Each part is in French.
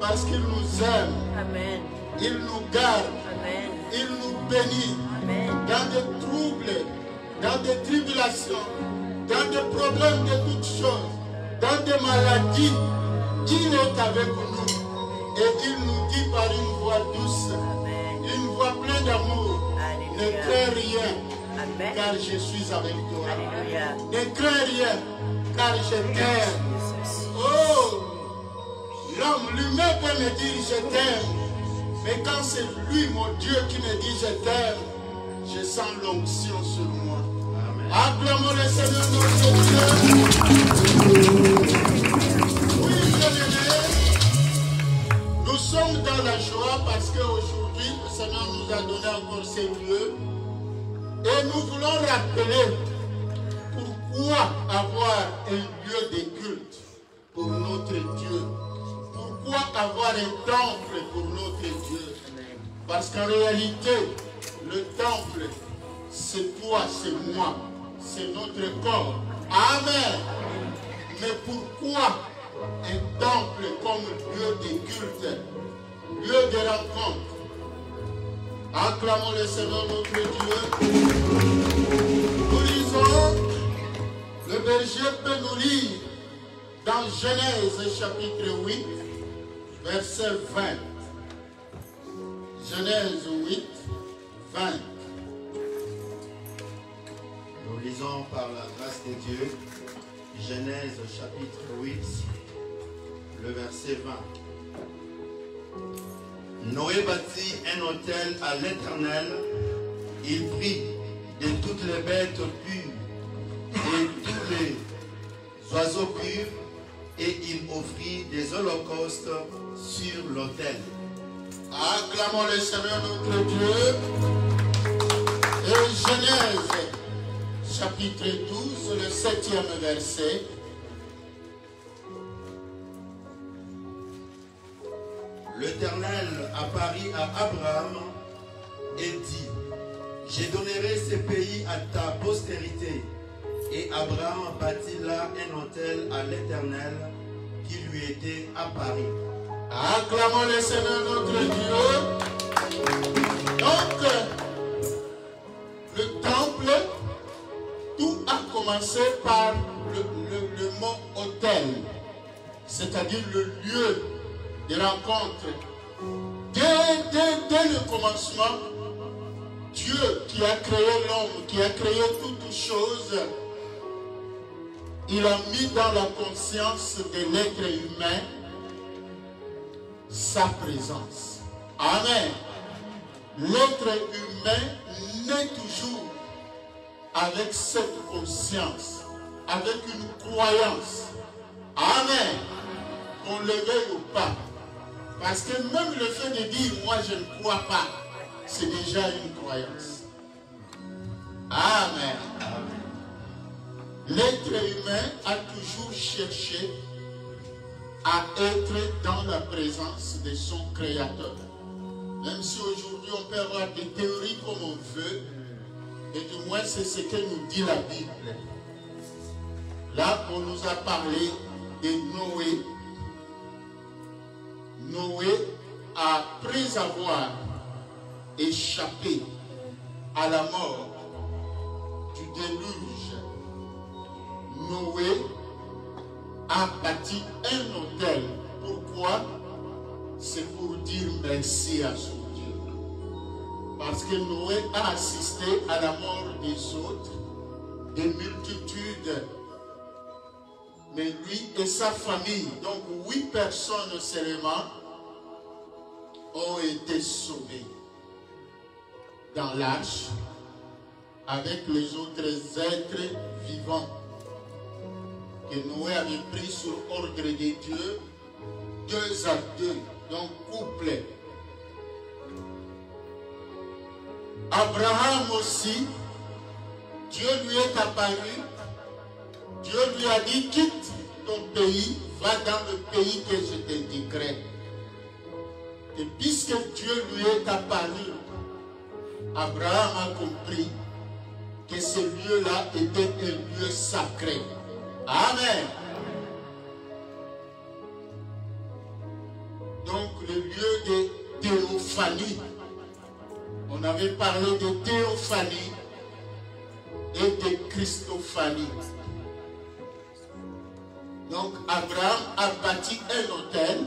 parce qu'il nous aime. Amen. Il nous garde. Amen. Il nous bénit. Amen. Dans des troubles, dans des tribulations, dans des problèmes de toutes choses, dans des maladies, il est avec nous. Et il nous dit par une voix douce, Amen. une voix pleine d'amour, ne Alléluia. crains rien, Amen. car je suis avec toi. Alléluia. Ne crains rien, car je t'aime. Jesus. Oh, l'homme lui-même peut me dire je t'aime. Mais quand c'est lui, mon Dieu, qui me dit je t'aime, je sens l'onction sur moi. Acclamons le Seigneur notre Dieu. Oui, bien-aimés, nous sommes dans la joie parce qu'aujourd'hui, le Seigneur nous a donné encore ces lieux. Et nous voulons rappeler pourquoi avoir un lieu de culte pour notre Dieu. Pourquoi avoir un temple pour notre Dieu? Parce qu'en réalité, le temple, c'est toi, c'est moi, c'est notre corps. Amen. Mais pourquoi un temple comme lieu de culte, lieu de rencontre? Acclamons le Seigneur notre Dieu. Nous lisons, le berger peut nous lire dans Genèse chapitre 8, verset 20. Genèse 8, 20. Nous lisons par la grâce de Dieu, Genèse chapitre 8, le verset 20. Noé bâtit un autel à l'Éternel. Il prit de toutes les bêtes pures et tous les oiseaux purs et il offrit des holocaustes sur l'autel. Acclamons le Seigneur notre Dieu. Et Genèse chapitre 12, le 7e verset. L'Éternel apparut à Abraham et dit, je donnerai ce pays à ta postérité. Et Abraham bâtit là un autel à l'Éternel qui lui était apparu. Acclamons le Seigneur notre Dieu. Donc, le temple, tout a commencé par le mot autel, c'est-à-dire le lieu de rencontre. Dès le commencement, Dieu qui a créé l'homme, qui a créé toutes choses, il a mis dans la conscience de l'être humain sa présence. Amen. L'être humain naît toujours avec cette conscience, avec une croyance. Amen. Qu'on le veuille ou pas. Parce que même le fait de dire moi je ne crois pas, c'est déjà une croyance. Amen. L'être humain a toujours cherché à être dans la présence de son Créateur. Même si aujourd'hui on peut avoir des théories comme on veut, et du moins c'est ce que nous dit la Bible. Là, on nous a parlé de Noé. Noé, après avoir échappé à la mort du déluge, Noé a bâti un autel. Pourquoi? C'est pour dire merci à son Dieu. Parce que Noé a assisté à la mort des autres, des multitudes. Mais lui et sa famille, donc 8 personnes seulement, ont été sauvées dans l'arche avec les autres êtres vivants que Noé avait pris sur ordre de Dieu, 2 à 2, donc couple. Abraham aussi, Dieu lui est apparu. Dieu lui a dit, quitte ton pays, va dans le pays que je t'indiquerai. Et puisque Dieu lui est apparu, Abraham a compris que ce lieu-là était un lieu sacré. Amen. Donc, On avait parlé de théophanie et de christophanie. Donc Abraham a bâti un autel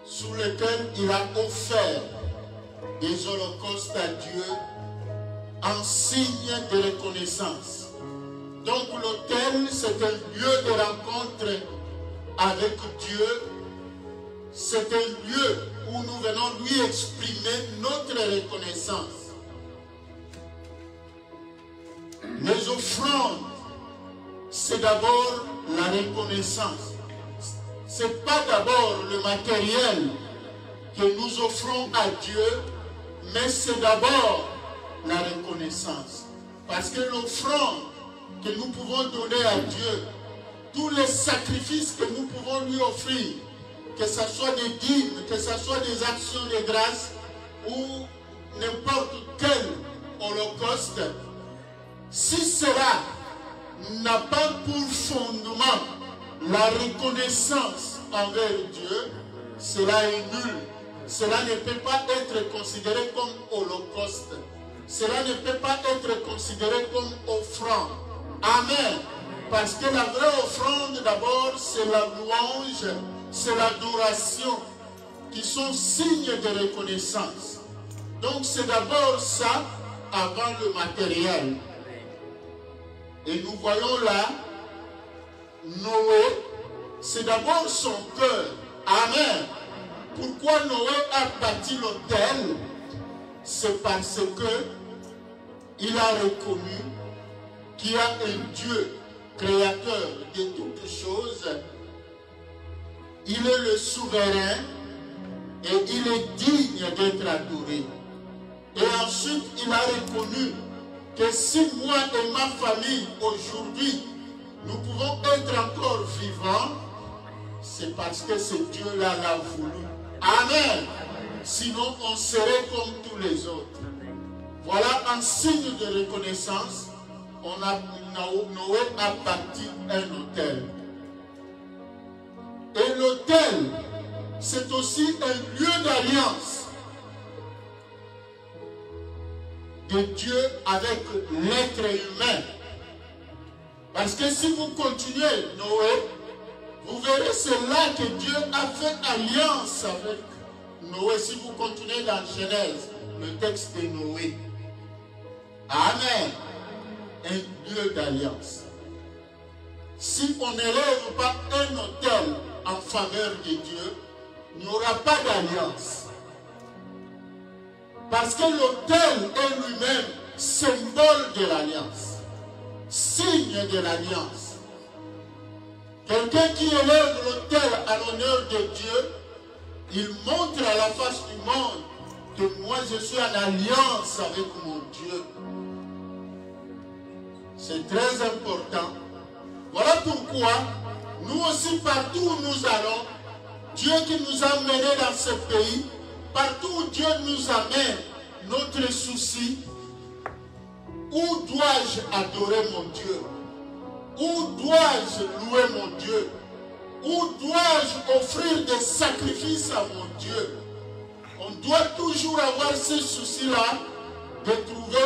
sous lequel il a offert des holocaustes à Dieu en signe de reconnaissance. Donc l'autel, c'est un lieu de rencontre avec Dieu. C'est un lieu où nous venons lui exprimer notre reconnaissance. Les offrandes, c'est d'abord la reconnaissance. Ce n'est pas d'abord le matériel que nous offrons à Dieu, mais c'est d'abord la reconnaissance. Parce que l'offrande que nous pouvons donner à Dieu, tous les sacrifices que nous pouvons lui offrir, que ce soit des dîmes, que ce soit des actions de grâce ou n'importe quel holocauste, si cela n'a pas pour fondement la reconnaissance envers Dieu, cela est nul. Cela ne peut pas être considéré comme holocauste. Cela ne peut pas être considéré comme offrande. Amen. Parce que la vraie offrande, d'abord, c'est la louange, c'est l'adoration, qui sont signes de reconnaissance. Donc, c'est d'abord ça avant le matériel. Et nous voyons là, Noé, c'est d'abord son cœur. Amen. Pourquoi Noé a bâti l'autel? C'est parce que il a reconnu qu'il y a un Dieu créateur de toutes choses. Il est le souverain et il est digne d'être adoré. Et ensuite, il a reconnu que si moi et ma famille aujourd'hui, nous pouvons être encore vivants, c'est parce que ce Dieu-là l'a voulu. Amen. Sinon, on serait comme tous les autres. Voilà un signe de reconnaissance. Noé a bâti un autel. Et l'autel, c'est aussi un lieu d'alliance de Dieu avec l'être humain. Parce que si vous continuez, Noé, vous verrez c'est là que Dieu a fait alliance avec Noé. Si vous continuez dans Genèse, le texte de Noé. Amen. Un lieu d'alliance. Si on n'élève pas un autel en faveur de Dieu, il n'y aura pas d'alliance. Parce que l'autel est lui-même symbole de l'alliance, signe de l'alliance. Quelqu'un qui élève l'autel à l'honneur de Dieu, il montre à la face du monde que moi je suis en alliance avec mon Dieu. C'est très important. Voilà pourquoi nous aussi, partout où nous allons, Dieu qui nous a menés dans ce pays, partout où Dieu nous amène, notre souci, où dois-je adorer mon Dieu? Où dois-je louer mon Dieu? Où dois-je offrir des sacrifices à mon Dieu? On doit toujours avoir ce souci-là de trouver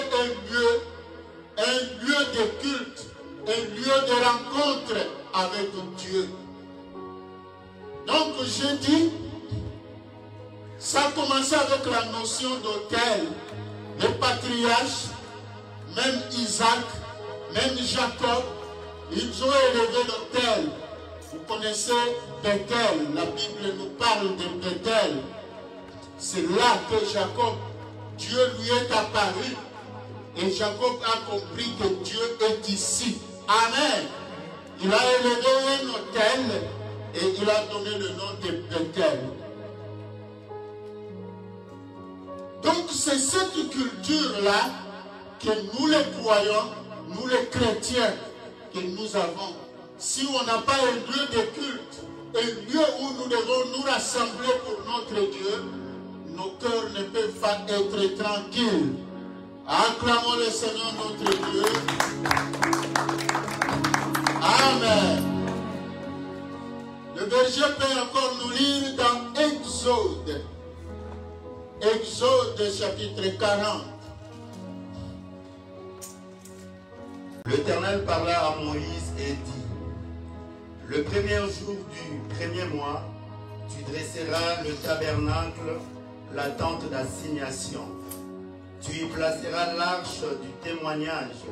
un lieu de culte, un lieu de rencontre avec Dieu. Donc je dis, ça a commencé avec la notion d'autel. Les patriarches, même Isaac, même Jacob, ils ont élevé l'autel. Vous connaissez Bethel, la Bible nous parle de Bethel. C'est là que Jacob, Dieu lui est apparu. Et Jacob a compris que Dieu est ici. Amen. Il a élevé un autel et il a donné le nom de Bethel. Donc c'est cette culture-là que nous les croyants, nous les chrétiens, que nous avons. Si on n'a pas un lieu de culte, un lieu où nous devons nous rassembler pour notre Dieu, nos cœurs ne peuvent pas être tranquilles. Acclamons le Seigneur notre Dieu. Amen. Le berger peut encore nous lire dans Exode. Exode chapitre 40. L'Éternel parla à Moïse et dit, le premier jour du premier mois, tu dresseras le tabernacle, la tente d'assignation. Tu y placeras l'arche du témoignage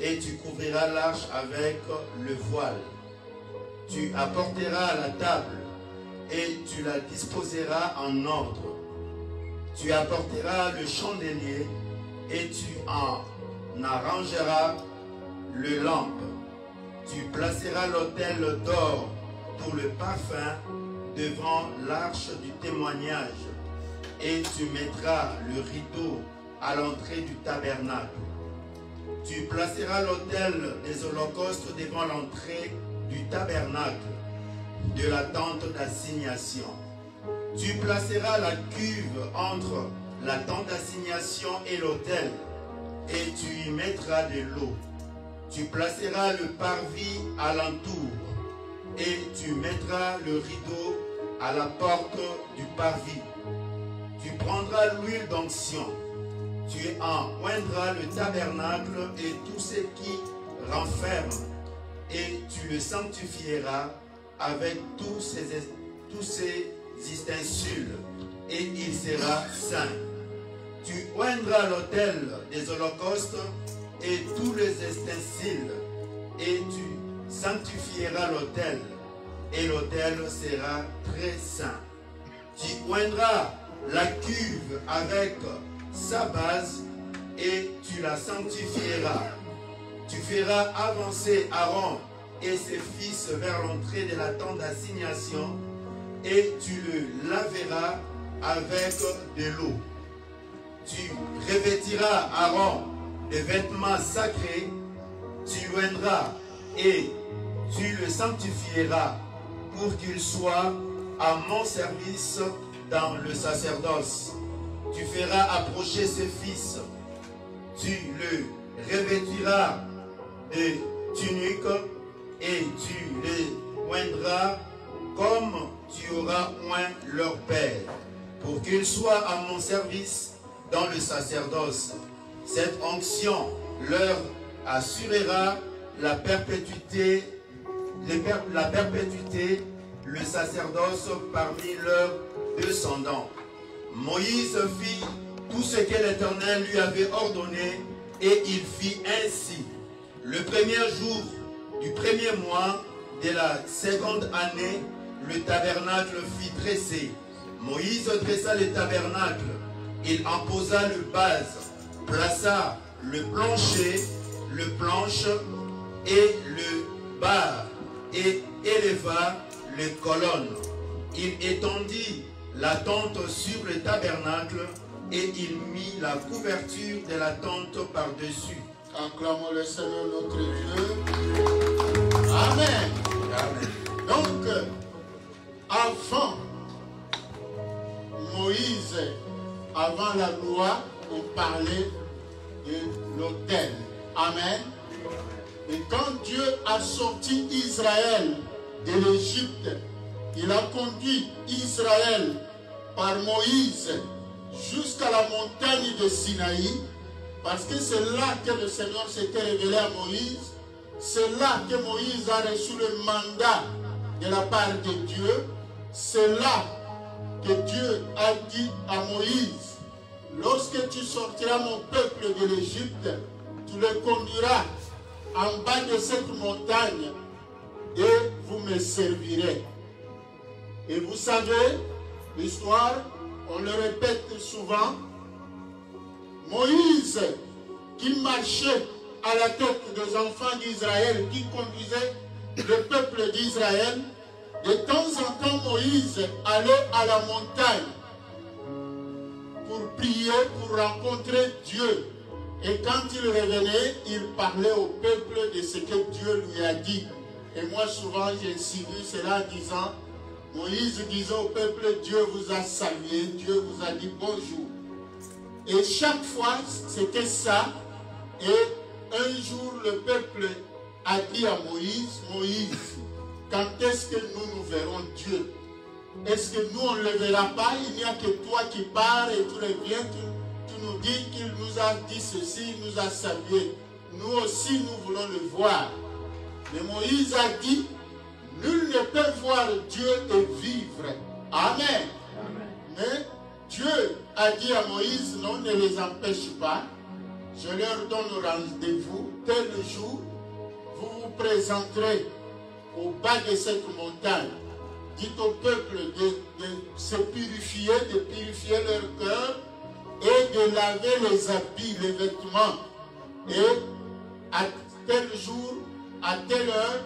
et tu couvriras l'arche avec le voile. Tu apporteras la table et tu la disposeras en ordre. Tu apporteras le chandelier et tu en arrangeras le lampe. Tu placeras l'autel d'or pour le parfum devant l'arche du témoignage et tu mettras le rideau à l'entrée du tabernacle. Tu placeras l'autel des holocaustes devant l'entrée du tabernacle de la tente d'assignation. Tu placeras la cuve entre la tente d'assignation et l'autel et tu y mettras de l'eau. Tu placeras le parvis à l'entour et tu mettras le rideau à la porte du parvis. Tu prendras l'huile d'onction. Tu en oindras le tabernacle et tout ce qui renferme et tu le sanctifieras avec tous ces ustensiles et il sera saint. Tu oindras l'autel des holocaustes et tous les ustensiles et tu sanctifieras l'autel et l'autel sera très saint. Tu oindras la cuve avec sa base et tu la sanctifieras. Tu feras avancer Aaron et ses fils vers l'entrée de la tente d'assignation et tu le laveras avec de l'eau. Tu revêtiras Aaron des vêtements sacrés, tu l'oindras et tu le sanctifieras pour qu'il soit à mon service dans le sacerdoce. Tu feras approcher ses fils, tu le revêtiras de tuniques et tu les oindras comme tu auras oint leur père, pour qu'ils soient à mon service dans le sacerdoce. Cette onction leur assurera la perpétuité, le sacerdoce parmi leurs descendants. Moïse fit tout ce que l'Éternel lui avait ordonné et il fit ainsi. Le premier jour du premier mois de la seconde année, le tabernacle fut dressé. Moïse dressa le tabernacle. Il en posa le base, plaça le plancher, le planche et le bar et éleva les colonnes. Il étendit la tente sur le tabernacle et il mit la couverture de la tente par-dessus. Acclamons le Seigneur notre Dieu. Amen. Amen. Donc, avant Moïse, avant la loi, on parlait de l'autel. Amen. Et quand Dieu a sorti Israël de l'Égypte, il a conduit Israël par Moïse jusqu'à la montagne de Sinaï, parce que c'est là que le Seigneur s'était révélé à Moïse. C'est là que Moïse a reçu le mandat de la part de Dieu. C'est là que Dieu a dit à Moïse, lorsque tu sortiras mon peuple de l'Égypte, tu le conduiras en bas de cette montagne et vous me servirez. Et vous savez, l'histoire, on le répète souvent, Moïse qui marchait à la tête des enfants d'Israël, qui conduisait le peuple d'Israël, de temps en temps Moïse allait à la montagne pour prier, pour rencontrer Dieu. Et quand il revenait, il parlait au peuple de ce que Dieu lui a dit. Et moi souvent j'ai suivi cela en disant, Moïse disait au peuple, Dieu vous a salué, Dieu vous a dit bonjour. Et chaque fois, c'était ça. Et un jour, le peuple a dit à Moïse, Moïse, quand est-ce que nous verrons Dieu? est-ce que nous on ne le verra pas? Il n'y a que toi qui pars et tu reviens, tu nous dis qu'il nous a dit ceci, il nous a salué. Nous aussi nous voulons le voir. Mais Moïse a dit, nul ne peut voir Dieu et vivre. Amen. Amen. Mais Dieu a dit à Moïse, non, ne les empêche pas. Je leur donne rendez-vous. Tel jour, vous vous présenterez au bas de cette montagne. Dites au peuple de se purifier, de purifier leur cœur et de laver les habits, les vêtements. Et à tel jour, à telle heure,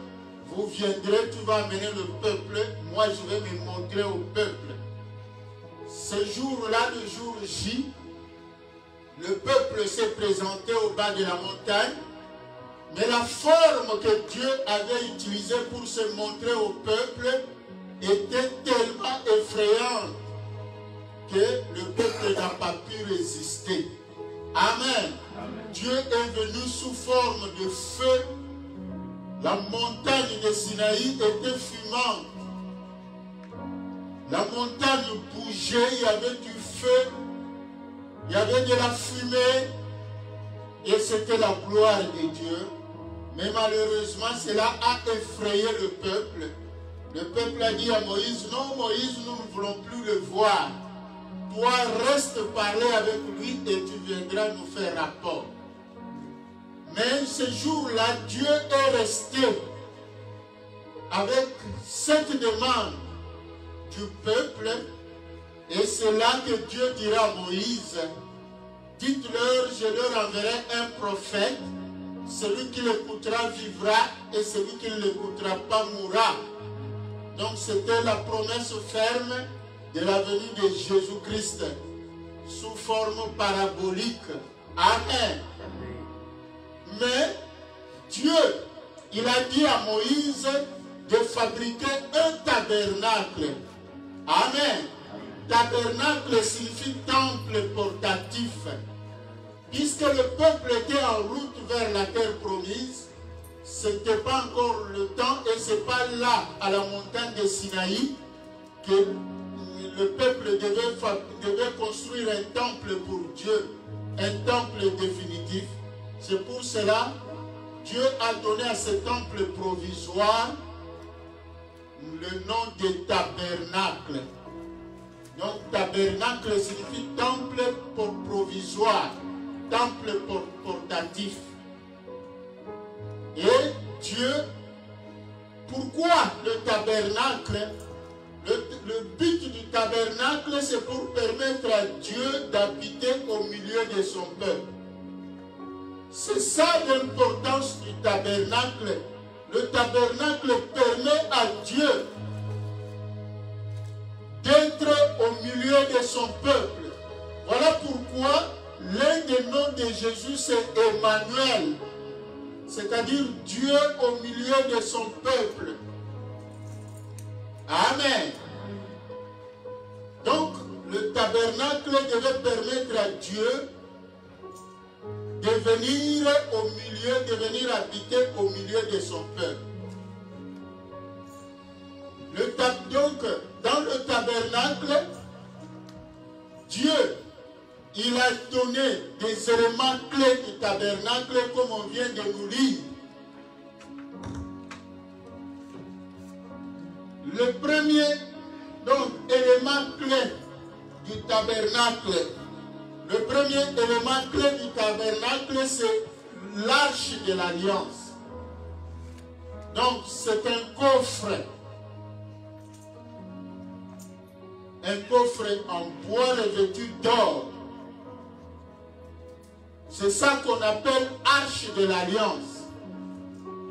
vous viendrez, tu vas amener le peuple, moi je vais me montrer au peuple. Ce jour-là, le jour J, le peuple s'est présenté au bas de la montagne, mais la forme que Dieu avait utilisée pour se montrer au peuple était tellement effrayante que le peuple n'a pas pu résister. Amen. Amen. Dieu est venu sous forme de feu. La montagne de Sinaï était fumante. La montagne bougeait, il y avait du feu, il y avait de la fumée, et c'était la gloire de Dieu. Mais malheureusement, cela a effrayé le peuple. Le peuple a dit à Moïse, non Moïse, nous ne voulons plus le voir. Toi, reste parler avec lui et tu viendras nous faire rapport. Mais ce jour-là, Dieu est resté avec cette demande du peuple. Et c'est là que Dieu dira à Moïse, dites-leur, je leur enverrai un prophète. Celui qui l'écoutera vivra et celui qui ne l'écoutera pas mourra. Donc c'était la promesse ferme de la venue de Jésus-Christ sous forme parabolique. Amen. Mais Dieu, il a dit à Moïse de fabriquer un tabernacle. Amen. Tabernacle signifie temple portatif. Puisque le peuple était en route vers la terre promise, ce n'était pas encore le temps et ce n'est pas là, à la montagne de Sinaï, que le peuple devait construire un temple pour Dieu, un temple définitif. C'est pour cela que Dieu a donné à ce temple provisoire le nom de tabernacle. Donc tabernacle signifie temple provisoire, temple portatif. Et Dieu, pourquoi le tabernacle? Le but du tabernacle, c'est pour permettre à Dieu d'habiter au milieu de son peuple. C'est ça l'importance du tabernacle. Le tabernacle permet à Dieu d'être au milieu de son peuple. Voilà pourquoi l'un des noms de Jésus, c'est Emmanuel. C'est-à-dire Dieu au milieu de son peuple. Amen. Donc, le tabernacle devait permettre à Dieu de venir au milieu, de venir habiter au milieu de son peuple. Donc, dans le tabernacle, Dieu, il a donné des éléments clés du tabernacle comme on vient de nous lire. Le premier élément clé du tabernacle, le premier élément clé du tabernacle, c'est l'arche de l'alliance. Donc c'est un coffre en bois revêtu d'or. C'est ça qu'on appelle arche de l'alliance.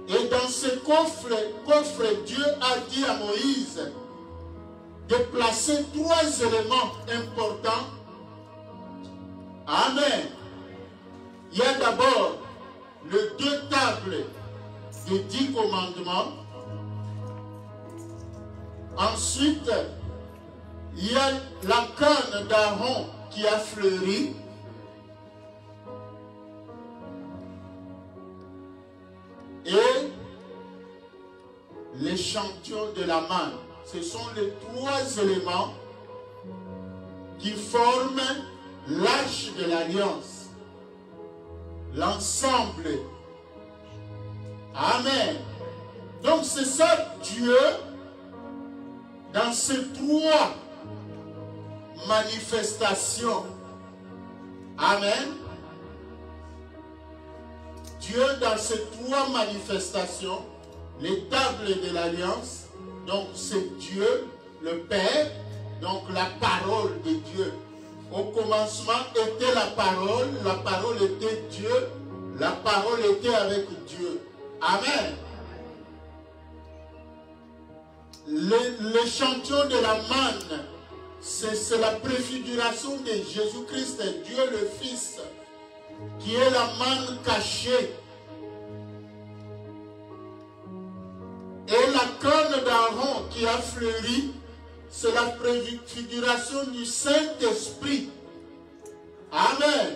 Et dans ce coffre, Dieu a dit à Moïse de placer 3 éléments importants. Amen. Il y a d'abord les 2 tables des 10 commandements. Ensuite, il y a la canne d'Aaron qui a fleuri. Et l'échantillon de la manne. Ce sont les trois éléments qui forment l'arche de l'alliance. L'ensemble. Amen. Donc c'est ça Dieu, dans ces trois manifestations. Amen. Dieu dans ces trois manifestations, les tables de l'alliance, donc c'est Dieu, le Père, donc la parole de Dieu. Au commencement était la parole était Dieu, la parole était avec Dieu. Amen. L'échantillon de la manne, c'est la préfiguration de Jésus-Christ, Dieu le Fils, qui est la manne cachée. Et la canne d'Aaron qui a fleuri, c'est la préfiguration du Saint-Esprit. Amen.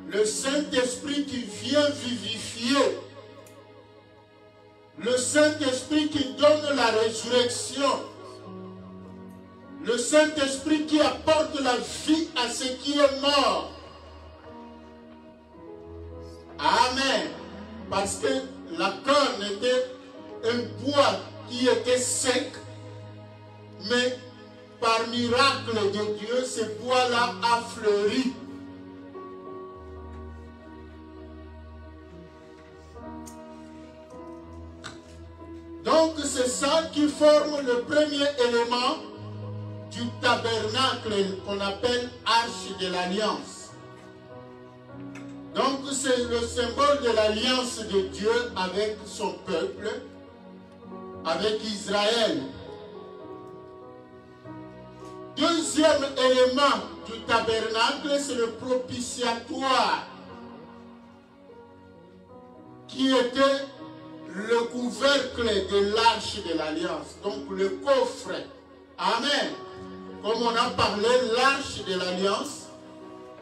Le Saint-Esprit qui vient vivifier. Le Saint-Esprit qui donne la résurrection. Le Saint-Esprit qui apporte la vie à ce qui est mort. Amen. Parce que la canne était un bois qui était sec, mais par miracle de Dieu, ce bois-là a fleuri. Donc c'est ça qui forme le premier élément du tabernacle qu'on appelle arche de l'alliance. Donc c'est le symbole de l'alliance de Dieu avec son peuple, avec Israël. Deuxième élément du tabernacle, c'est le propitiatoire, qui était le couvercle de l'arche de l'alliance, donc le coffre. Amen. Comme on a parlé, l'arche de l'alliance,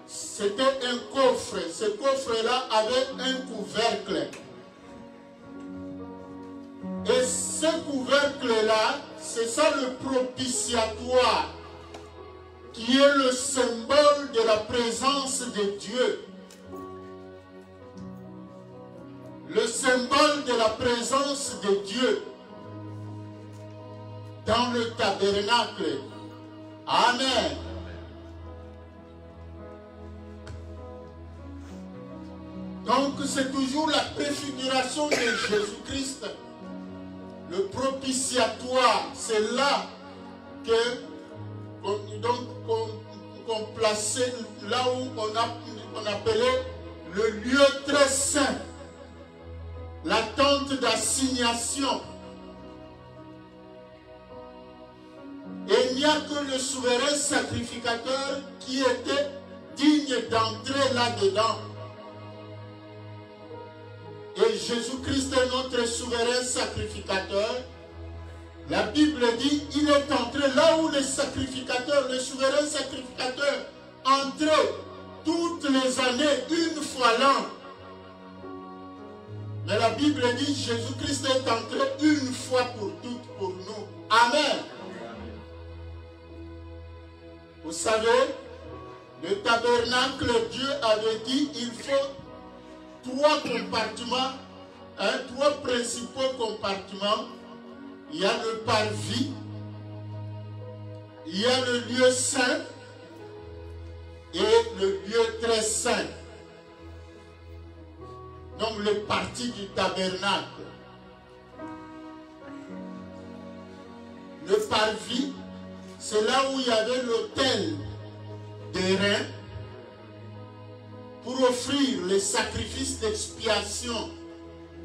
c'était un coffre. Ce coffre-là avait un couvercle. Et ce couvercle-là, c'est ça le propitiatoire, qui est le symbole de la présence de Dieu. Le symbole de la présence de Dieu dans le tabernacle. Amen. Donc c'est toujours la préfiguration de Jésus-Christ. Le propitiatoire, c'est là qu'on plaçait, là où on appelait le lieu très saint. La tente d'assignation. Et il n'y a que le souverain sacrificateur qui était digne d'entrer là-dedans. Et Jésus-Christ est notre souverain sacrificateur. La Bible dit, il est entré là où les sacrificateurs, les souverains sacrificateurs, entraient toutes les années, une fois l'an. Mais la Bible dit, Jésus-Christ est entré une fois pour toutes pour nous. Amen. Vous savez, le tabernacle, Dieu avait dit, il faut 3 compartiments, trois principaux compartiments. Il y a le parvis, il y a le lieu saint et le lieu très saint. Donc les parties du tabernacle. Le parvis, c'est là où il y avait l'autel d'airain pour offrir les sacrifices d'expiation.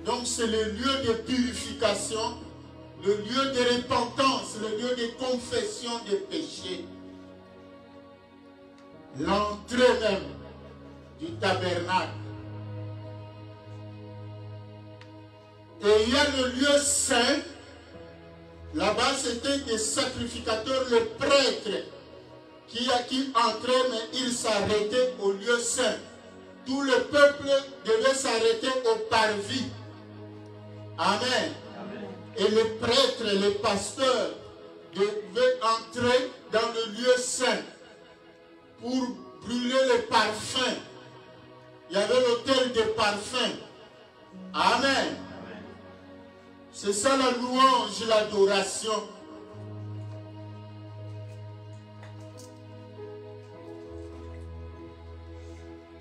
Donc c'est le lieu de purification, le lieu de repentance, le lieu de confession des péchés. L'entrée même du tabernacle. Et il y a le lieu saint. Là-bas, c'était des sacrificateurs, les prêtres, qui entraient, mais ils s'arrêtaient au lieu saint. Tout le peuple devait s'arrêter au parvis. Amen. Amen. Et les prêtres, les pasteurs, devait entrer dans le lieu saint pour brûler les parfums. Il y avait l'autel des parfums. Amen. C'est ça la louange, l'adoration.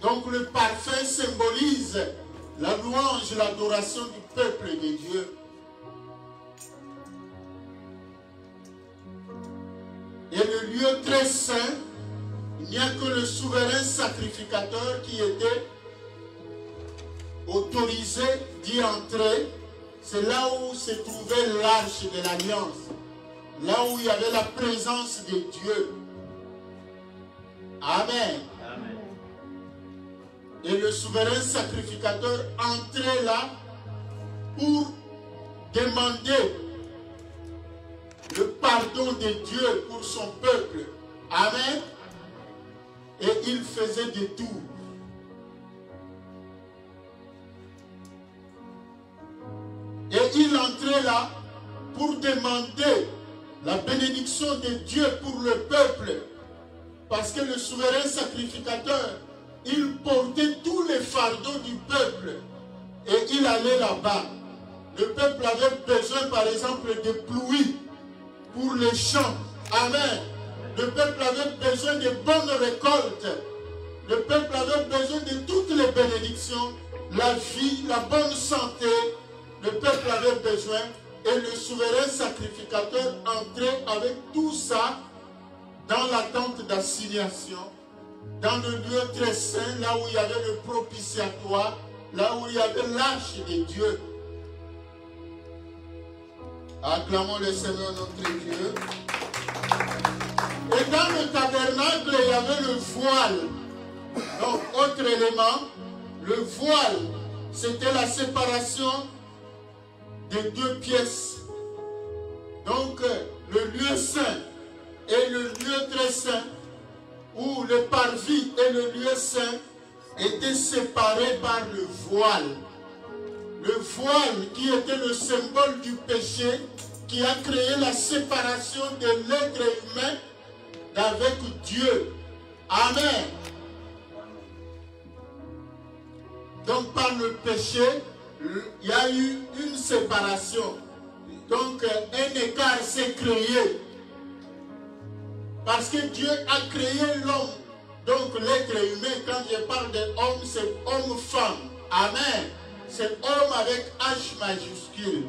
Donc le parfum symbolise la louange, l'adoration du peuple de Dieu. Et le lieu très saint, il n'y a que le souverain sacrificateur qui était autorisé d'y entrer. C'est là où se trouvait l'arche de l'alliance. Là où il y avait la présence de Dieu. Amen. Amen. Et le souverain sacrificateur entrait là pour demander le pardon de Dieu pour son peuple. Amen. Et il faisait des tours. Et il entrait là pour demander la bénédiction de Dieu pour le peuple. Parce que le souverain sacrificateur, il portait tous les fardeaux du peuple. Et il allait là-bas. Le peuple avait besoin, par exemple, de pluie pour les champs. Amen. Le peuple avait besoin de bonnes récoltes. Le peuple avait besoin de toutes les bénédictions. La vie, la bonne santé. Le peuple avait besoin. Et le souverain sacrificateur entrait avec tout ça dans la tente d'assignation, dans le lieu très saint, là où il y avait le propitiatoire, là où il y avait l'arche de Dieu. Acclamons le Seigneur notre Dieu. Et dans le tabernacle, il y avait le voile. Donc, autre élément, le voile, c'était la séparation des deux pièces. Donc, le lieu saint et le lieu très saint, où le parvis et le lieu saint étaient séparés par le voile. Le voile qui était le symbole du péché, qui a créé la séparation de l'être humain avec Dieu. Amen. Donc par le péché, il y a eu une séparation. Donc un écart s'est créé. Parce que Dieu a créé l'homme. Donc l'être humain, quand je parle d'homme, c'est homme-femme. Amen. C'est homme avec H majuscule.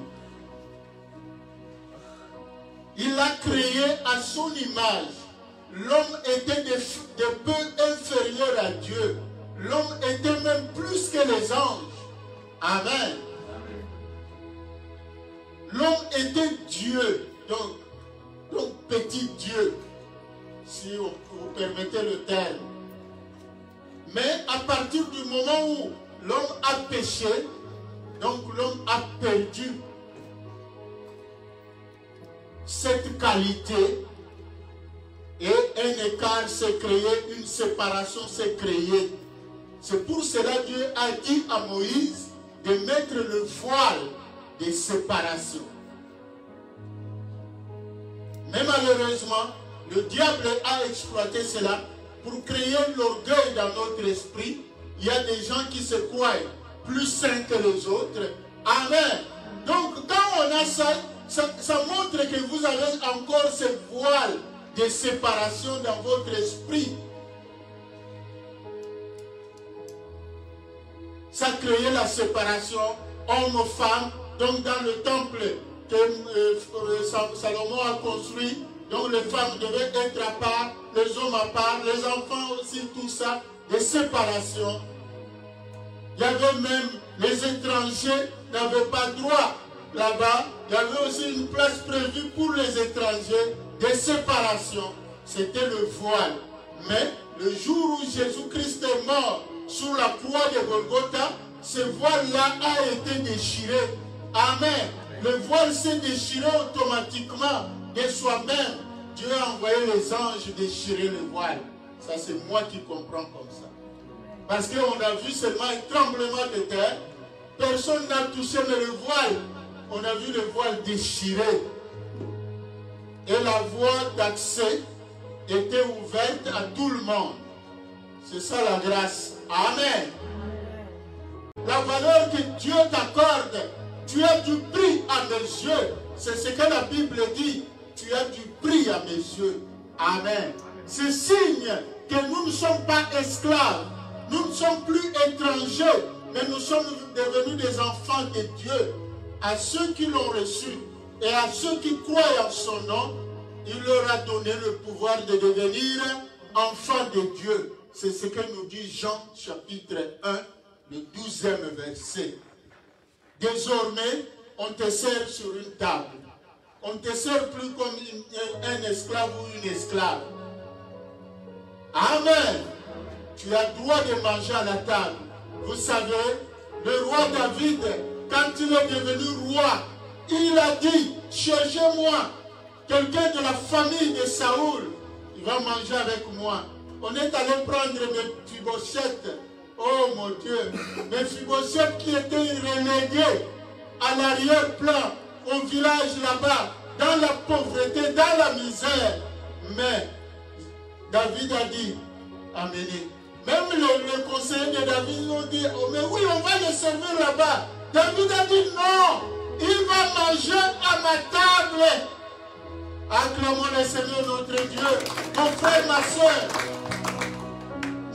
Il l'a créé à son image. L'homme était de peu inférieur à Dieu. L'homme était même plus que les anges. Amen. L'homme était Dieu. Donc petit Dieu, si vous permettez le terme. Mais à partir du moment où l'homme a péché, donc l'homme a perdu cette qualité et un écart s'est créé, une séparation s'est créée. C'est pour cela que Dieu a dit à Moïse de mettre le voile de séparation. Mais malheureusement, le diable a exploité cela pour créer l'orgueil dans notre esprit. Il y a des gens qui se croient plus saints que les autres. Amen. Donc quand on a ça, ça montre que vous avez encore ce voile de séparation dans votre esprit. Ça créait la séparation homme-femme. Donc dans le temple que Salomon a construit, donc les femmes devaient être à part, les hommes à part, les enfants aussi, tout ça, des séparations. Il y avait même les étrangers n'avaient pas droit là-bas. Il y avait aussi une place prévue pour les étrangers, des séparations. C'était le voile. Mais le jour où Jésus-Christ est mort sur la croix de Golgotha, ce voile-là a été déchiré. Amen. Le voile s'est déchiré automatiquement de soi-même. Dieu a envoyé les anges déchirer le voile. Ça, c'est moi qui comprends comme ça. Parce qu'on a vu seulement un tremblement de terre. Personne n'a touché mais le voile. On a vu le voile déchiré. et la voie d'accès était ouverte à tout le monde. C'est ça la grâce. Amen. La valeur que Dieu t'accorde, tu as du prix à mes yeux. C'est ce que la Bible dit. Tu as du prix à mes yeux. Amen. C'est signe que nous ne sommes pas esclaves. Nous ne sommes plus étrangers, mais nous sommes devenus des enfants de Dieu. À ceux qui l'ont reçu et à ceux qui croient en son nom, il leur a donné le pouvoir de devenir enfants de Dieu. C'est ce que nous dit Jean chapitre 1, le 12e verset. Désormais, on te sert sur une table. On ne te sert plus comme un esclave ou une esclave. Amen. Tu as droit de manger à la table. Vous savez, le roi David, quand il est devenu roi, il a dit, cherchez-moi quelqu'un de la famille de Saoul. Il va manger avec moi. On est allé prendre Mephibosheth. Oh mon Dieu. Mephibosheth qui était relégué à l'arrière-plan, au village là-bas, dans la pauvreté, dans la misère. Mais David a dit, amenez. Même le conseiller de David ont dit, oh, mais oui, on va le servir là-bas. David a dit, non, il va manger à ma table. Acclamons le Seigneur notre Dieu. Mon frère, ma soeur,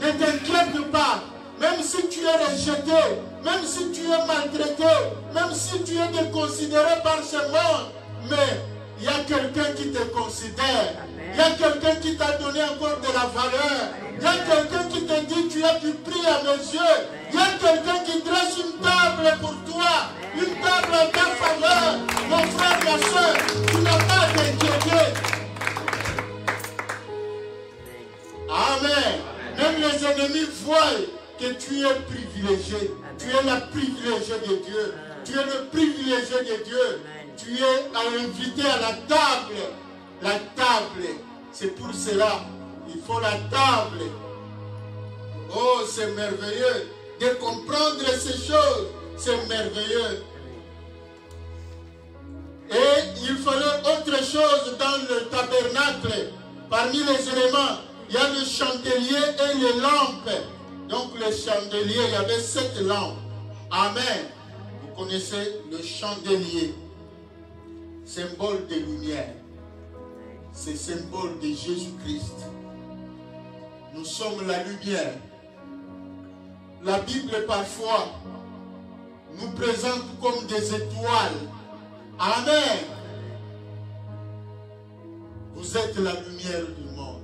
ne t'inquiète pas. Même si tu es rejeté, même si tu es maltraité, même si tu es déconsidéré par ce monde, mais il y a quelqu'un qui te considère. Il y a quelqu'un qui t'a donné encore de la valeur. Il y a quelqu'un qui te dit tu as du prix à mes yeux. Il y a quelqu'un qui dresse une table pour toi. Une table en ta faveur. Mon frère, ma soeur, tu n'as pas à t'inquiéter. Amen. Même les ennemis voient que tu es privilégié. Tu es la privilégiée de Dieu. Tu es le privilégié de Dieu. Tu es invité à la table. La table, c'est pour cela. Il faut la table. Oh, c'est merveilleux. De comprendre ces choses, c'est merveilleux. Et il fallait autre chose dans le tabernacle. Parmi les éléments, il y a le chandelier et les lampes. Donc le chandelier, il y avait 7 lampes. Amen. Vous connaissez le chandelier. Symbole de lumière. C'est symbole de Jésus-Christ. Nous sommes la lumière. La Bible parfois nous présente comme des étoiles. Amen. Vous êtes la lumière du monde.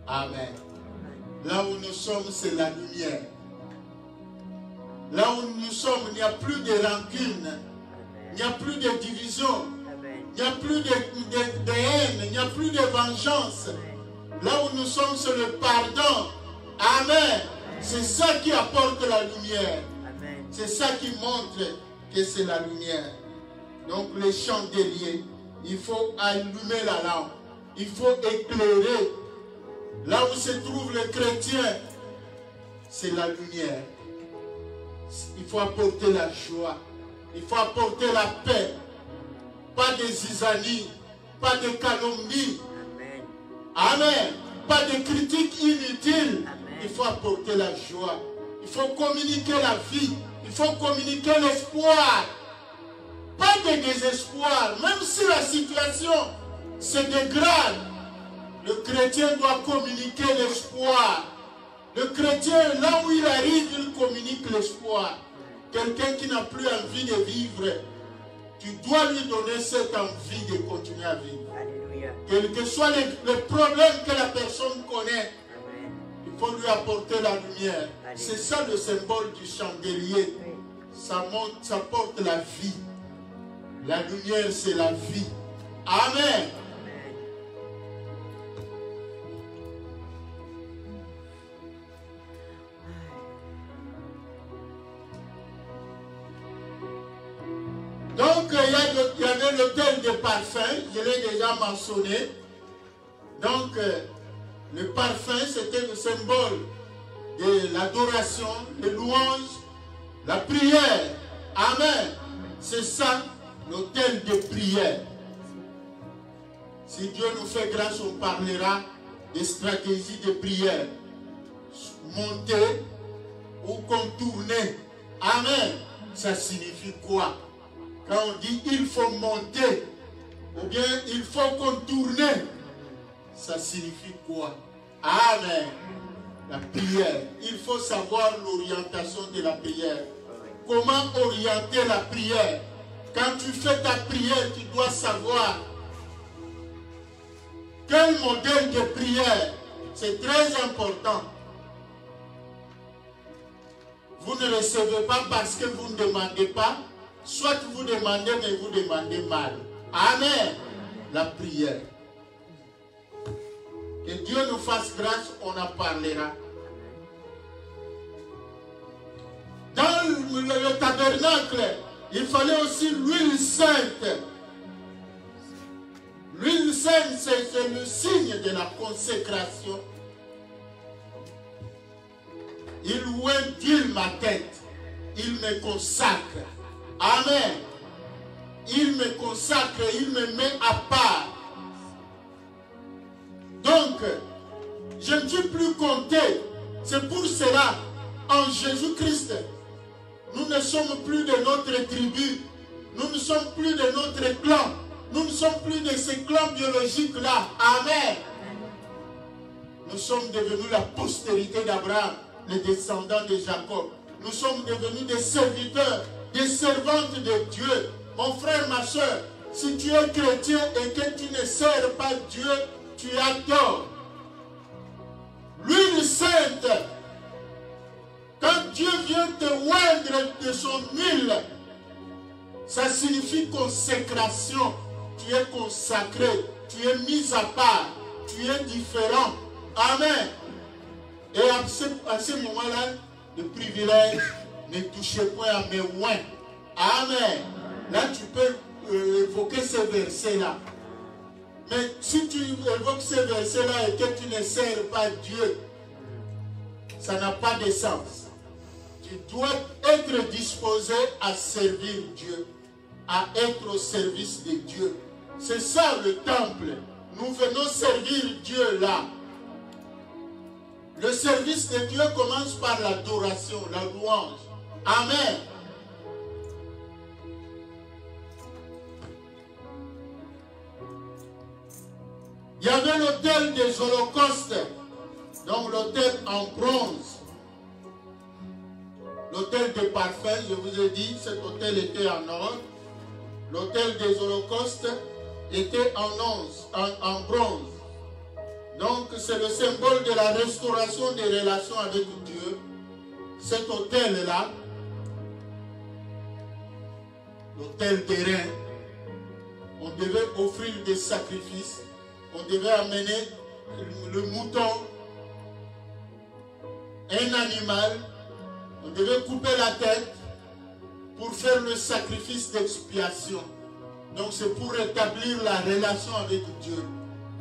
Amen. Là où nous sommes, c'est la lumière. Là où nous sommes, il n'y a plus de rancune. Il n'y a plus de division. Il n'y a plus de haine. Il n'y a plus de vengeance. Là où nous sommes, c'est le pardon. Amen. C'est ça qui apporte la lumière. C'est ça qui montre que c'est la lumière. Donc les chandeliers, il faut allumer la lampe. Il faut éclairer. Là où se trouve le chrétien, c'est la lumière. Il faut apporter la joie. Il faut apporter la paix. Pas de zizanie, pas de calomnie. Amen. Pas de critiques inutiles. Il faut apporter la joie. Il faut communiquer la vie. Il faut communiquer l'espoir. Pas de désespoir. Même si la situation se dégrade, le chrétien doit communiquer l'espoir. Le chrétien, là où il arrive, il communique l'espoir. Quelqu'un qui n'a plus envie de vivre, tu dois lui donner cette envie de continuer à vivre. Alléluia. Quel que soit le problème que la personne connaît, amen, il faut lui apporter la lumière. C'est ça le symbole du chandelier. Oui. Ça montre, ça porte la vie. La lumière, c'est la vie. Amen. Donc, il y avait l'autel de parfum, je l'ai déjà mentionné. Donc, le parfum, c'était le symbole de l'adoration, de louange, la prière. Amen. C'est ça, l'autel de prière. Si Dieu nous fait grâce, on parlera des stratégies de prière. Monter ou contourner. Amen. Ça signifie quoi? Quand on dit il faut monter ou bien il faut contourner, ça signifie quoi? Amen. La prière. Il faut savoir l'orientation de la prière. Comment orienter la prière? Quand tu fais ta prière, tu dois savoir quel modèle de prière. C'est très important. Vous ne recevez pas parce que vous ne demandez pas. Soit vous demandez, mais vous demandez mal. Amen. La prière. Que Dieu nous fasse grâce, on en parlera. Dans le tabernacle, il fallait aussi l'huile sainte. L'huile sainte, c'est le signe de la consécration. Il huile ma tête. Il me consacre. Amen. Il me consacre, il me met à part. Donc, je ne suis plus compté. C'est pour cela, en Jésus-Christ, nous ne sommes plus de notre tribu. Nous ne sommes plus de notre clan. Nous ne sommes plus de ces clans biologiques-là. Amen. Nous sommes devenus la postérité d'Abraham, les descendants de Jacob. Nous sommes devenus des serviteurs, des servantes de Dieu. Mon frère, ma soeur, si tu es chrétien et que tu ne sers pas Dieu, tu as tort. L'huile sainte, quand Dieu vient te oindre de son huile, ça signifie consécration. Tu es consacré, tu es mis à part, tu es différent. Amen. Et à ce moment-là, le privilège ne touchait point à mes oins. Amen. Là, tu peux évoquer ces versets-là. Mais si tu évoques ces versets-là et que tu ne sers pas Dieu, ça n'a pas de sens. Tu dois être disposé à servir Dieu, à être au service de Dieu. C'est ça le temple. Nous venons servir Dieu là. Le service de Dieu commence par l'adoration, la louange. Amen. Il y avait l'autel des holocaustes, donc l'autel en bronze. L'autel des parfums, je vous ai dit, cet autel était en or. L'autel des holocaustes était en bronze. Donc c'est le symbole de la restauration des relations avec Dieu. Cet autel-là, l'autel terrain, on devait offrir des sacrifices. On devait amener le mouton, un animal, on devait couper la tête pour faire le sacrifice d'expiation. Donc c'est pour rétablir la relation avec Dieu.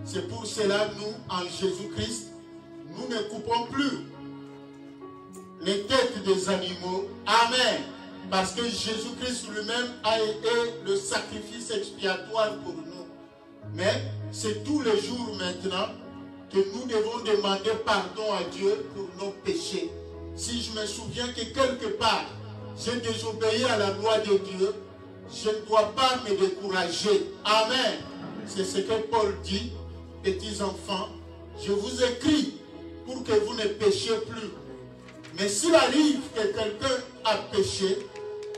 C'est pour cela, nous, en Jésus-Christ, nous ne coupons plus les têtes des animaux. Amen. Parce que Jésus-Christ lui-même a été le sacrifice expiatoire pour nous. Mais c'est tous les jours maintenant que nous devons demander pardon à Dieu pour nos péchés. Si je me souviens que quelque part, j'ai désobéi à la loi de Dieu, je ne dois pas me décourager. Amen. C'est ce que Paul dit, petits enfants, je vous écris pour que vous ne péchiez plus. Mais s'il arrive que quelqu'un a péché,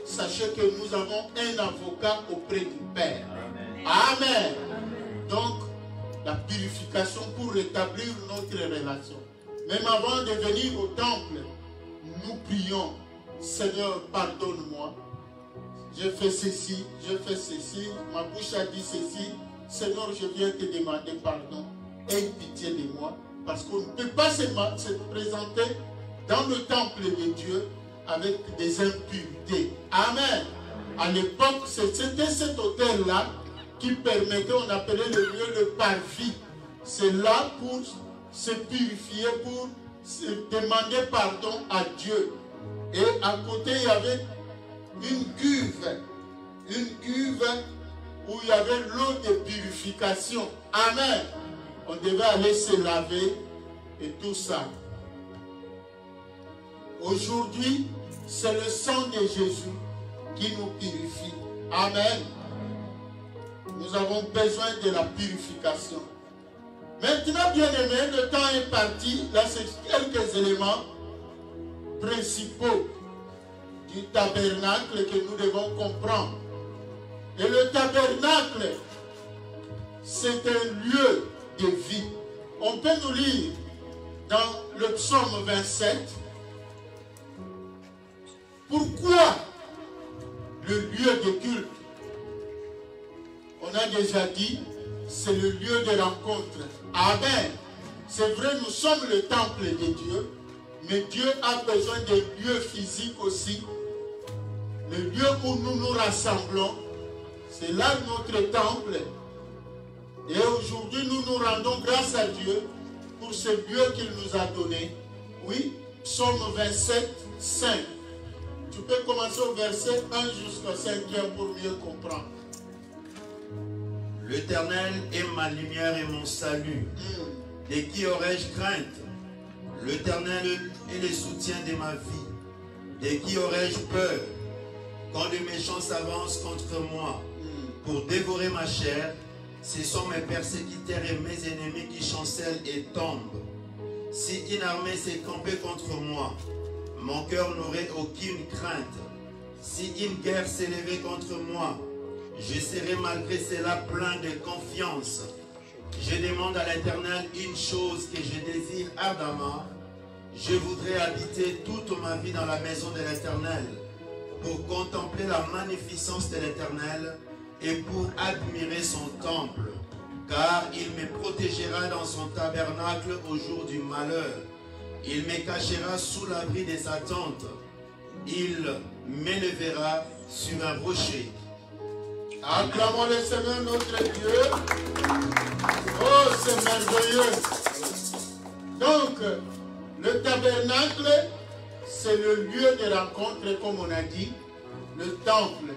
sachez que nous avons un avocat auprès du Père. Amen. Donc, la purification pour rétablir notre relation. Même avant de venir au temple, nous prions, Seigneur, pardonne-moi. J'ai fait ceci, ma bouche a dit ceci. Seigneur, je viens te demander pardon. Aie pitié de moi. Parce qu'on ne peut pas se présenter dans le temple de Dieu avec des impuretés. Amen. À l'époque, c'était cet autel-là qui permettait, on appelait le lieu le parvis. C'est là pour se purifier, pour se demander pardon à Dieu. Et à côté, il y avait une cuve où il y avait l'eau de purification. Amen. On devait aller se laver et tout ça. Aujourd'hui, c'est le sang de Jésus qui nous purifie. Amen. Nous avons besoin de la purification. Maintenant, bien aimé, le temps est parti. Là, c'est quelques éléments principaux du tabernacle que nous devons comprendre. Et le tabernacle, c'est un lieu de vie. On peut nous lire dans le psaume 27. Pourquoi le lieu de culte? On a déjà dit, c'est le lieu de rencontre. Amen. C'est vrai, nous sommes le temple de Dieu, mais Dieu a besoin de lieux physiques aussi. Le lieu où nous nous rassemblons, c'est là notre temple. Et aujourd'hui, nous nous rendons grâce à Dieu pour ce lieu qu'il nous a donné. Oui, psaume 27, 5. Tu peux commencer au verset 1 jusqu'au 5e pour mieux comprendre. L'Éternel est ma lumière et mon salut. De qui aurais-je crainte? L'Éternel est le soutien de ma vie. De qui aurais-je peur? Quand les méchants s'avancent contre moi pour dévorer ma chair, ce sont mes persécuteurs et mes ennemis qui chancellent et tombent. Si une armée s'est campée contre moi, mon cœur n'aurait aucune crainte. Si une guerre s'élevait contre moi, je serai malgré cela plein de confiance. Je demande à l'Éternel une chose que je désire ardemment. Je voudrais habiter toute ma vie dans la maison de l'Éternel pour contempler la magnificence de l'Éternel et pour admirer son temple. Car il me protégera dans son tabernacle au jour du malheur. Il me cachera sous l'abri de sa tente. Il m'élèvera sur un rocher. Acclamons le Seigneur notre Dieu. Oh, c'est merveilleux. Donc, le tabernacle, c'est le lieu de rencontre, comme on a dit, le temple.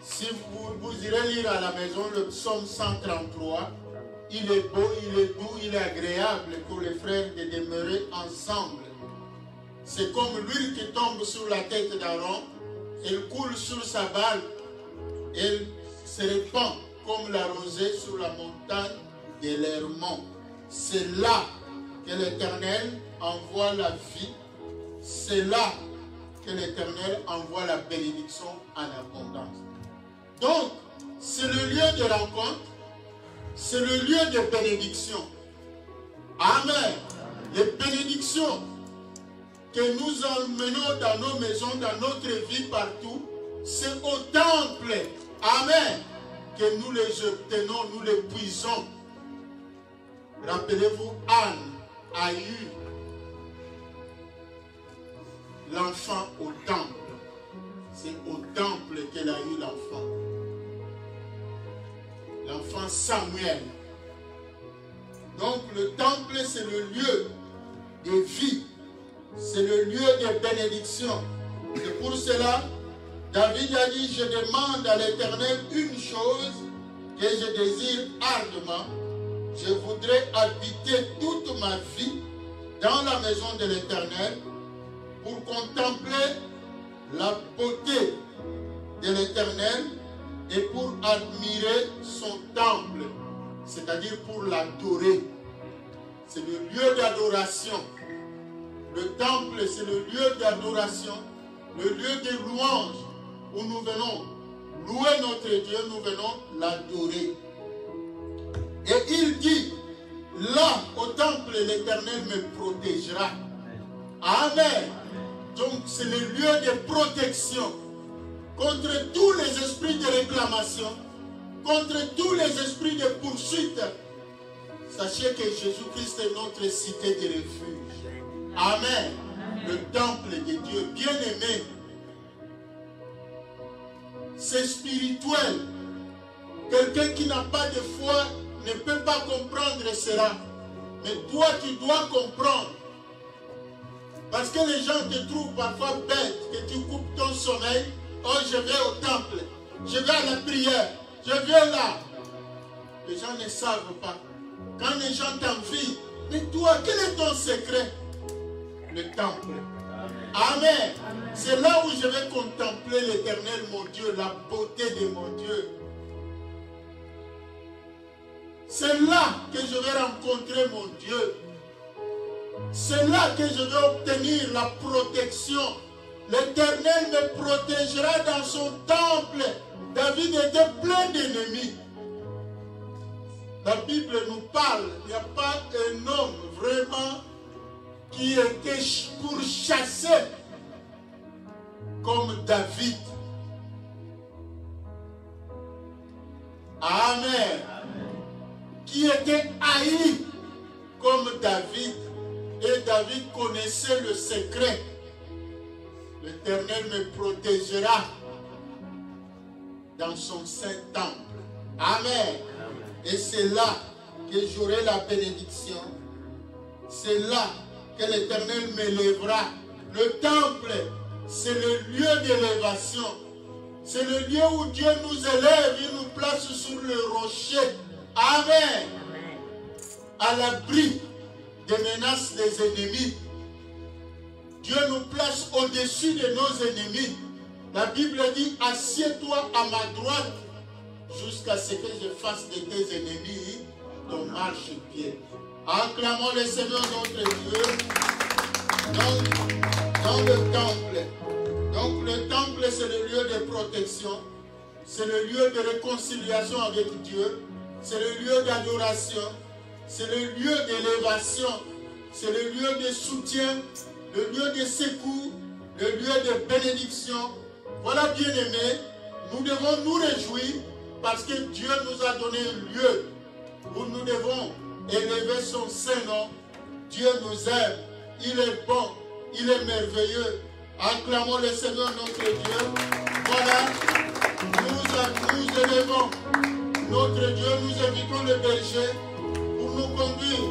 Si vous irez lire à la maison le psaume 133, il est beau, il est doux, il est agréable pour les frères de demeurer ensemble. C'est comme l'huile qui tombe sur la tête d'Aaron, elle coule sur sa barbe, elle se répand comme la rosée sur la montagne de l'Hermon. C'est là que l'Éternel envoie la vie. C'est là que l'Éternel envoie la bénédiction en abondance. Donc, c'est le lieu de rencontre, c'est le lieu de bénédiction. Amen. Les bénédictions que nous emmenons dans nos maisons, dans notre vie partout, c'est au temple. Amen. Que nous les obtenons, nous les puisons. Rappelez-vous, Anne a eu l'enfant au temple. C'est au temple qu'elle a eu l'enfant. L'enfant Samuel. Donc le temple, c'est le lieu de vie. C'est le lieu de bénédiction. C'est pour cela, David a dit, je demande à l'Éternel une chose que je désire ardemment. Je voudrais habiter toute ma vie dans la maison de l'Éternel pour contempler la beauté de l'Éternel et pour admirer son temple, c'est-à-dire pour l'adorer. C'est le lieu d'adoration. Le temple, c'est le lieu d'adoration, le lieu de louange où nous venons louer notre Dieu, nous venons l'adorer. Et il dit, là, au temple, l'Éternel me protégera. Amen. Donc, c'est le lieu de protection contre tous les esprits de réclamation, contre tous les esprits de poursuite. Sachez que Jésus-Christ est notre cité de refuge. Amen. Le temple de Dieu, bien-aimé, c'est spirituel. Quelqu'un qui n'a pas de foi ne peut pas comprendre cela. Mais toi, tu dois comprendre. Parce que les gens te trouvent parfois bête, que tu coupes ton sommeil. Oh, je vais au temple, je vais à la prière. Je viens là. Les gens ne savent pas. Quand les gens t'envient, mais toi, quel est ton secret? Le temple. Amen. C'est là où je vais contempler l'Éternel, mon Dieu, la beauté de mon Dieu. C'est là que je vais rencontrer mon Dieu. C'est là que je vais obtenir la protection. L'Éternel me protégera dans son temple. David était plein d'ennemis. La Bible nous parle, il n'y a pas un homme vraiment qui était pourchassé comme David. Amen. Qui était haï comme David. Et David connaissait le secret. L'Éternel me protégera dans son saint temple. Amen. Et c'est là que j'aurai la bénédiction. C'est là que l'Éternel m'élèvera. Le temple, c'est le lieu d'élévation. C'est le lieu où Dieu nous élève, il nous place sur le rocher. Amen. À l'abri des menaces des ennemis. Dieu nous place au-dessus de nos ennemis. La Bible dit, assieds-toi à ma droite jusqu'à ce que je fasse de tes ennemis ton marchepied. Acclamons le Seigneur notre Dieu dans le temple. Donc le temple, c'est le lieu de protection. C'est le lieu de réconciliation avec Dieu. C'est le lieu d'adoration. C'est le lieu d'élévation. C'est le lieu de soutien. Le lieu de secours. Le lieu de bénédiction. Voilà, bien-aimés, nous devons nous réjouir parce que Dieu nous a donné un lieu où nous devons élever son Saint-Nom. Dieu nous aime. Il est bon. Il est merveilleux. Acclamons le Seigneur notre Dieu. Voilà, nous élevons notre Dieu. Nous invitons le berger pour nous conduire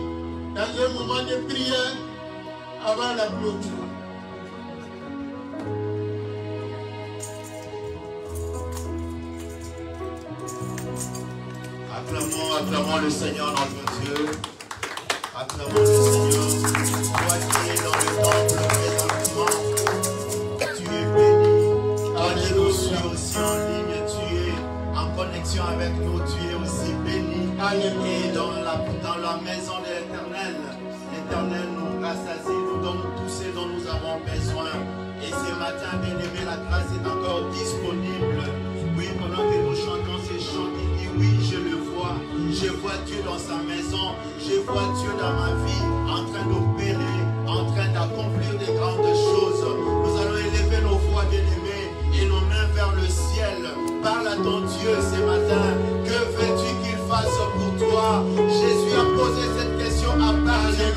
dans un moment de prière avant la clôture. Acclamons le Seigneur notre Dieu. Acclamons le Seigneur. Toi qui es dans le temple présentement, tu es béni. Alléluia. Tu es aussi en ligne, tu es en connexion avec nous, tu es aussi béni. Alléluia. Et dans la maison de l'Éternel, l'Éternel nous rassasie, nous donne tout ce dont nous avons besoin. Et ce matin, bien-aimé, la grâce est encore disponible. Oui, pendant que nous chantons ces chants, il dit oui, je le vois. Je vois Dieu dans sa maison. Je vois Dieu dans ma vie en train d'opérer, en train d'accomplir des grandes choses. Nous allons élever nos voix, bien-aimés, et nos mains vers le ciel. Parle à ton Dieu ce matin. Que veux-tu qu'il fasse pour toi? Jésus a posé cette question à Bartimée.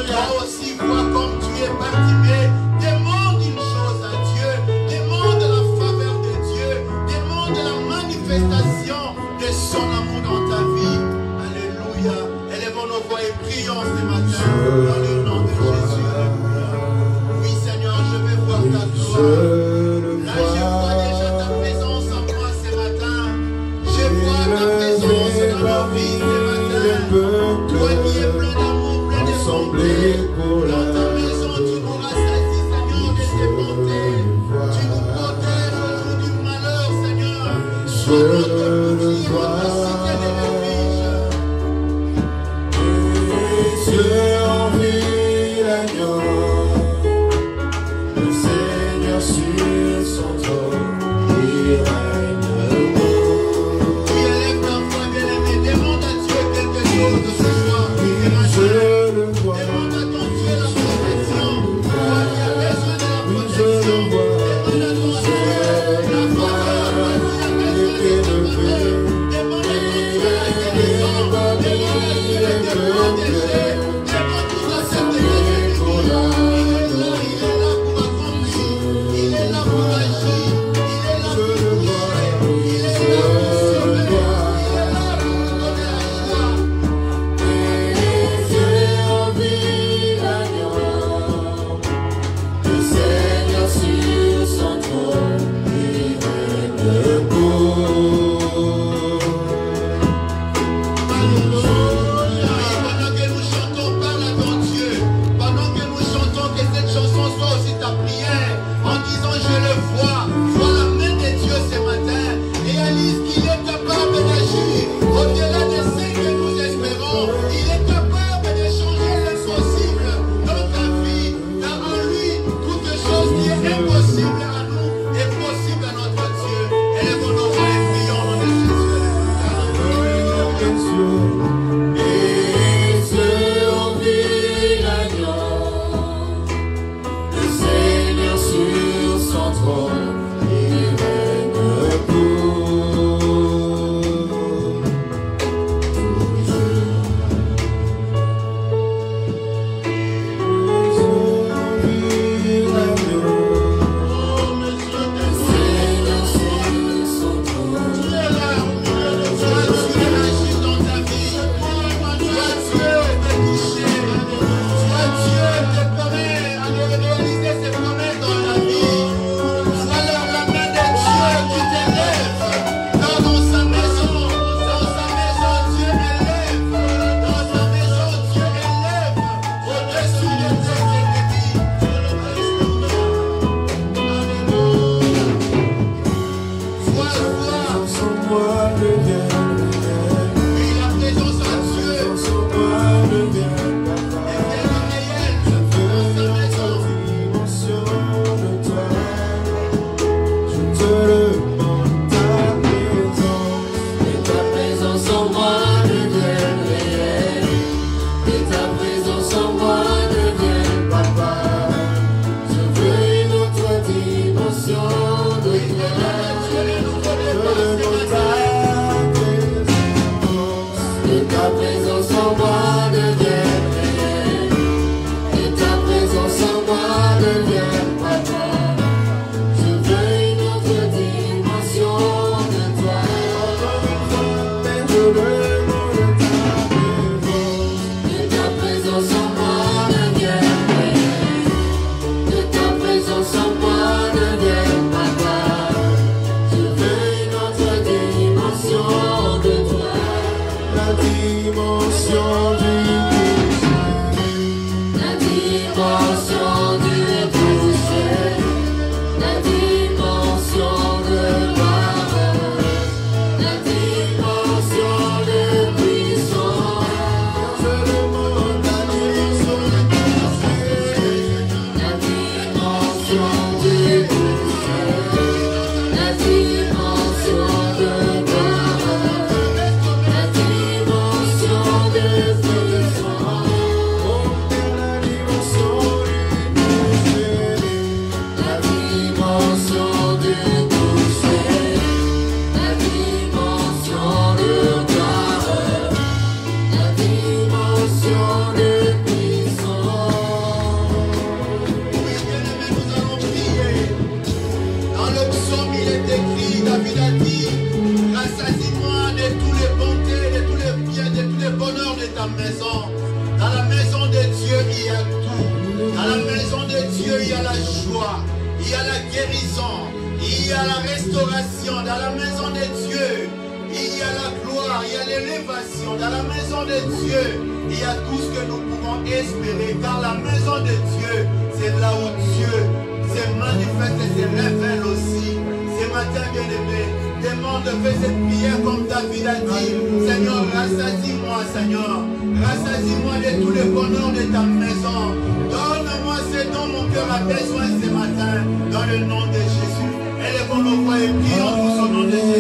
Toi aussi, vois comme tu es Bartimée. Demande une chose à Dieu. Demande la faveur de Dieu. Demande la manifestation de son amour dans ta vie. Alléluia. Élevons nos voix et prions ce matin dans le nom de Jésus. Alléluia. Oui, Seigneur, je vais voir ta gloire. Là, je vois déjà ta présence en moi ce matin. Je vois ta présence dans nos vies ce matin. Toi qui es plein d'amour, plein de bonté. Dans ta maison, tu nous rassasies, Seigneur, de tes bontés. Tu nous protèges au jour du malheur, Seigneur. Sois notre bouclier, notre cité de refuge. Dieu envie l'agneau, le Seigneur sur son trône, il règne heureux. Tu élèves ta foi, bien-aimé, demande à Dieu quelque chose de ce soir. Je le vois, Demande à ton Dieu la protection. Toi qui as besoin de la je le protection. vois, Demande à ton Dieu la faveur. Toi qui as besoin de la faveur. Demande à ton Dieu agit au-delà de ce que nous espérons. Il est capable de changer l'impossible dans ta vie. Car en lui, toute chose qui est impossible à nous est possible à notre Dieu. Élevons nos voix et prions au nom de Jésus.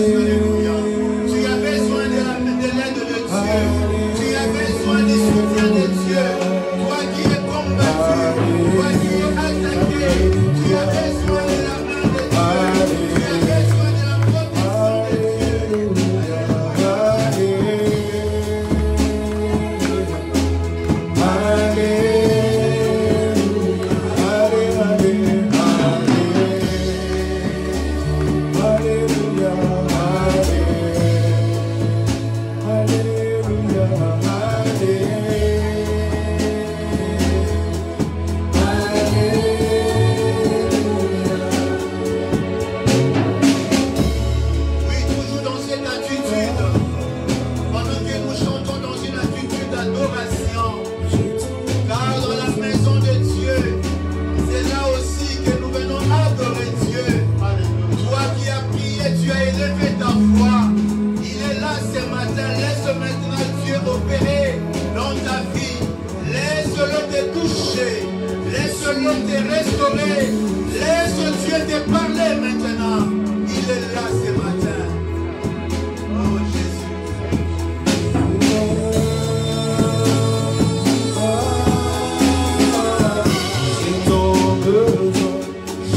Hallelujah. adorer. Laisse Dieu te parler maintenant. Il est là ce matin. Oh Jésus.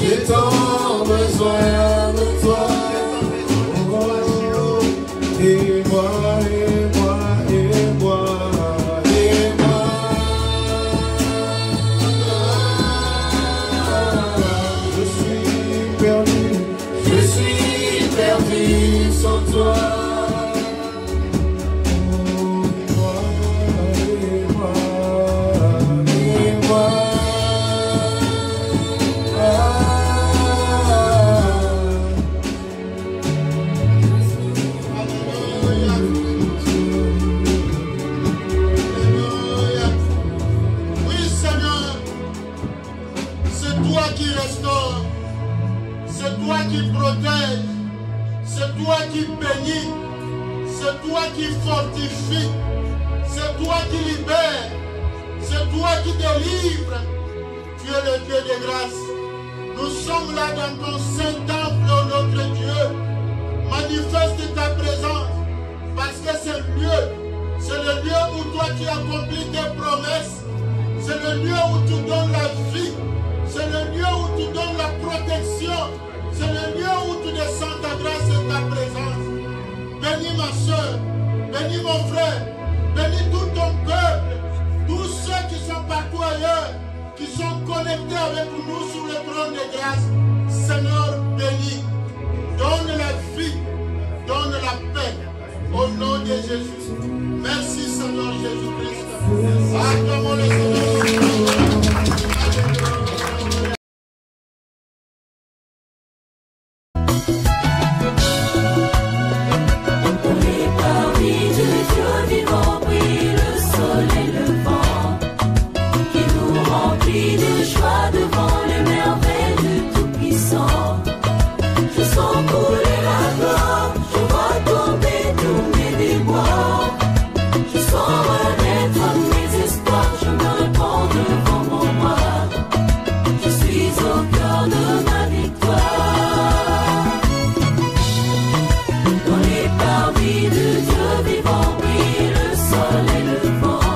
J'ai tant besoin de toi. Et moi, et moi, et moi, et moi. Je suis perdu sans toi. Et moi, et moi, et moi. Oui, Seigneur, c'est toi qui restaure, c'est toi qui protège, c'est toi qui bénit, c'est toi qui fortifie, c'est toi qui libère, c'est toi qui délivre. Tu es le Dieu de grâce. Nous sommes là dans ton saint temple, oh notre Dieu. Manifeste ta présence, parce que c'est le lieu où toi tu accomplis tes promesses, c'est le lieu où tu donnes la vie, c'est le lieu où tu donnes la protection, c'est le lieu où tu descends ta grâce et ta présence. Bénis ma soeur, bénis mon frère, bénis tout ton peuple, tous ceux qui sont partout ailleurs, qui sont connectés avec nous sur le trône de grâce. Seigneur, bénis, donne la vie, donne la paix, au nom de Jésus. Merci Seigneur Jésus-Christ. Acclamons le Seigneur. De joie, de